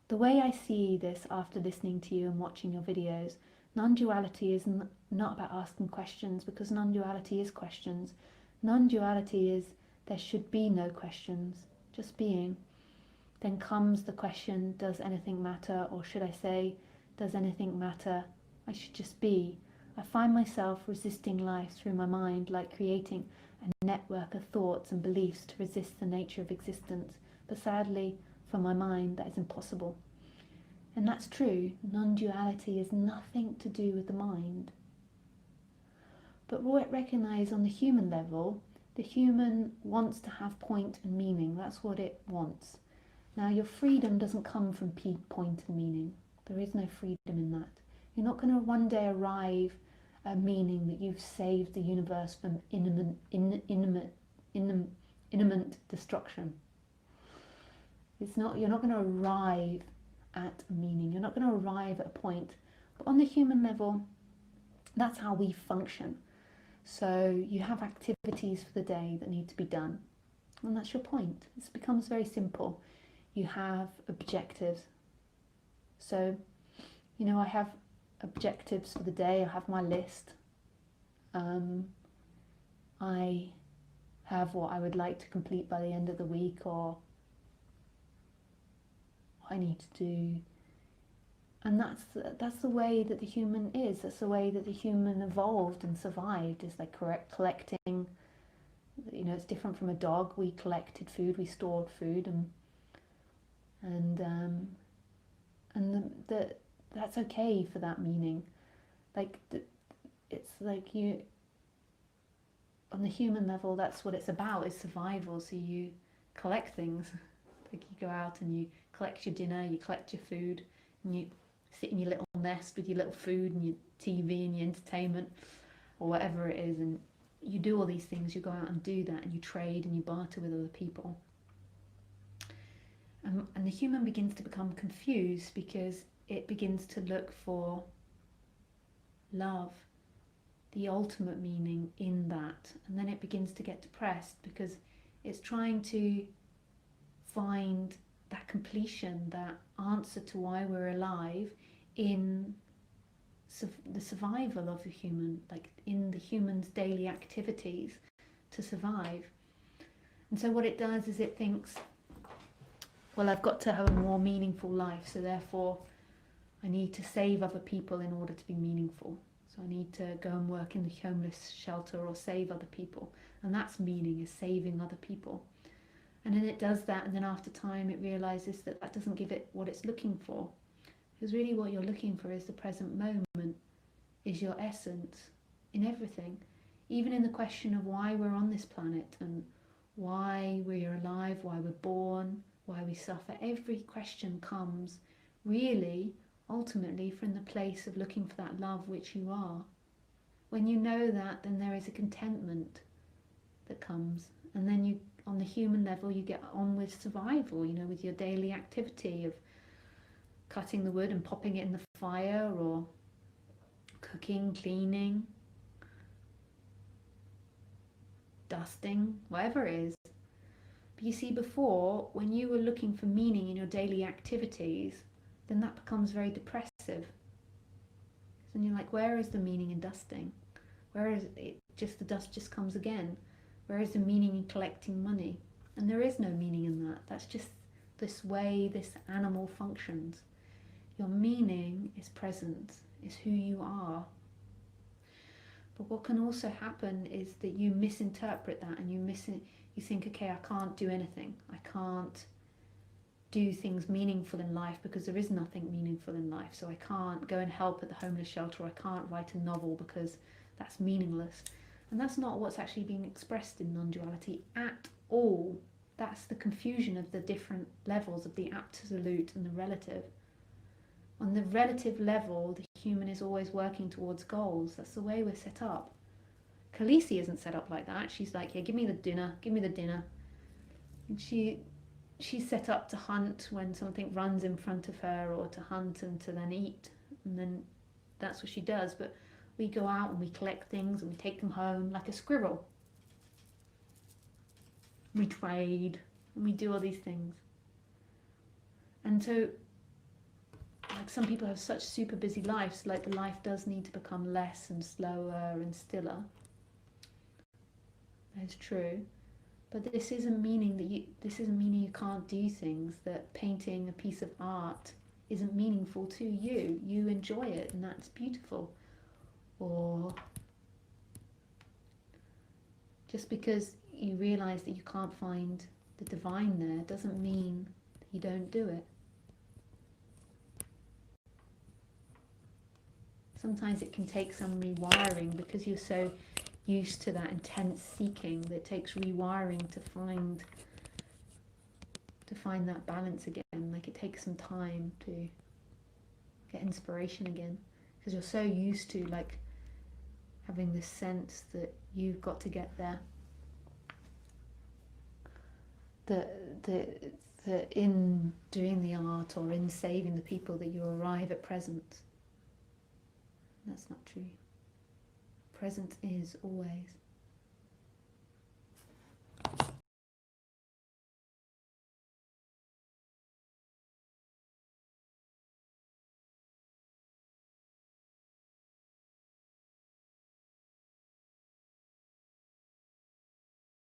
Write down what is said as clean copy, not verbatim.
the way I see this after listening to you and watching your videos, non-duality is not about asking questions, because non-duality is questions. Non-duality is there should be no questions, just being. Then comes the question, does anything matter? Or should I say, does anything matter? I should just be. I find myself resisting life through my mind, like creating a network of thoughts and beliefs to resist the nature of existence. But sadly, for my mind, that is impossible. And that's true. Non-duality is nothing to do with the mind. But recognize on the human level, the human wants to have point and meaning. That's what it wants. Now, your freedom doesn't come from point and meaning. There is no freedom in that. You're not going to one day arrive at meaning that you've saved the universe from imminent destruction. You're not going to arrive at meaning. You're not going to arrive at a point. But on the human level, that's how we function. So you have activities for the day that need to be done. And that's your point. It becomes very simple. You have objectives. So, I have objectives for the day. I have my list. I have what I would like to complete by the end of the week, or what I need to do. And that's the way that the human is. That's the way that the human evolved and survived, is like collecting. It's different from a dog. We collected food, we stored food, and that's okay for that meaning. It's like you, on the human level, that's what it's about, is survival. So you collect things. Like you go out and you collect your dinner, you collect your food, and you sit in your little nest with your little food and your TV and your entertainment, or whatever it is, and you do all these things. You go out and do that, and you trade and you barter with other people. And the human begins to become confused, because it begins to look for love, the ultimate meaning in that. And then it begins to get depressed, because it's trying to find that completion, that answer to why we're alive, in the survival of the human, like in the human's daily activities to survive. And so what it does is it thinks, well, I've got to have a more meaningful life, so therefore I need to save other people in order to be meaningful. So I need to go and work in the homeless shelter or save other people. And that's meaning, is saving other people. And then it does that, and then after time it realizes that that doesn't give it what it's looking for. Because really what you're looking for is the present moment, is your essence in everything. Even in the question of why we're on this planet, and why we're alive, why we're born, why we suffer. Every question comes really, ultimately, from the place of looking for that love which you are. When you know that, then there is a contentment that comes. And then you, on the human level, you get on with survival, with your daily activity of cutting the wood and popping it in the fire, or cooking, cleaning, dusting, whatever it is. But you see, before, when you were looking for meaning in your daily activities, then that becomes very depressive. And you're like, where is the meaning in dusting? Where is it? Just the dust just comes again. Where is the meaning in collecting money? And there is no meaning in that. That's just this way this animal functions. Your meaning is presence, is who you are. But what can also happen is that you misinterpret that, and you think, okay, I can't do anything. I can't do things meaningful in life, because there is nothing meaningful in life. So I can't go and help at the homeless shelter, or I can't write a novel because that's meaningless. And that's not what's actually being expressed in non-duality at all. That's the confusion of the different levels of the absolute and the relative. On the relative level, the human is always working towards goals. That's the way we're set up. Khaleesi isn't set up like that. She's like, yeah, give me the dinner. And she's set up to hunt when something runs in front of her, or to hunt and to then eat. And then that's what she does. But we go out and we collect things and we take them home like a squirrel. We trade and we do all these things. And so some people have such super busy lives, like the life does need to become less and slower and stiller. That's true. But this isn't meaning you can't do things, that painting a piece of art isn't meaningful to you. You enjoy it and that's beautiful. Or just because you realise that you can't find the divine there doesn't mean that you don't do it. Sometimes it can take some rewiring because you're so used to that intense seeking that it takes rewiring to find that balance again. Like it takes some time to get inspiration again because you're so used to like having this sense that you've got to get there. That in doing the art or in saving the people that you arrive at presence. That's not true. Presence is always.